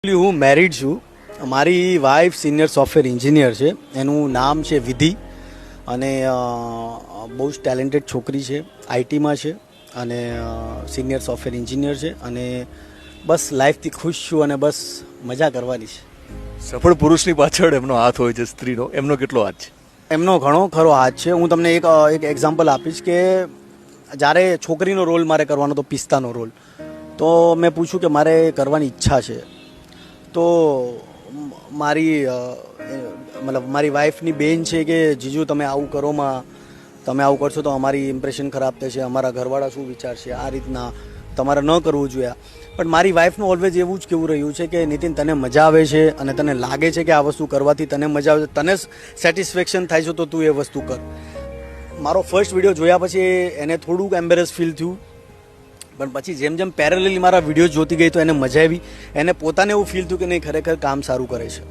હું મેરિડ છું. મારી વાઈફ સિનિયર સોફ્ટવેર એન્જિનિયર છે. એનું નામ છે વિધિ અને બહુ જ ટેલેન્ટેડ છોકરી છે. આઈટીમાં છે અને સિનિયર સોફ્ટવેર એન્જિનિયર છે અને બસ લાઈફથી ખુશ છું અને બસ મજા કરવાની છે. સફળ પુરુષની પાછળ એમનો હાથ હોય છે, સ્ત્રીનો એમનો કેટલો હાથ છે? એમનો ઘણો ખરો હાથ છે. હું તમને એક એક્ઝામ્પલ આપીશ કે જ્યારે છોકરીનો રોલ મારે કરવાનો હતો, પિસ્તાનો રોલ, તો મેં પૂછ્યું કે મારે કરવાની ઈચ્છા છે. તો મારી વાઈફની બેન છે કે જીજુ તમે આવું કરોમાં, તમે આવું કરશો તો અમારી ઇમ્પ્રેશન ખરાબ થશે, અમારા ઘરવાળા શું વિચારશે, આ રીતના તમારે ન કરવું જોઈએ. પણ મારી વાઈફનું ઓલવેઝ એવું જ કેવું રહ્યું છે કે નીતિન, તને મજા આવે છે અને તને લાગે છે કે આ વસ્તુ કરવાથી તને મજા આવે છે, તને સેટિસ્ફેક્શન થાય છે, તો તું એ વસ્તુ કર. મારો ફર્સ્ટ વિડીયો જોયા પછી એને થોડુંક એમ્બેરેસ ફીલ થયું, પણ પછી જેમ જેમ પેરેલલી મારા વિડીયો જોતી ગઈ તો એને મજા આવી. એને પોતાને એવું ફીલ થયું કે નહીં, ખરેખર કામ સારું કરે છે.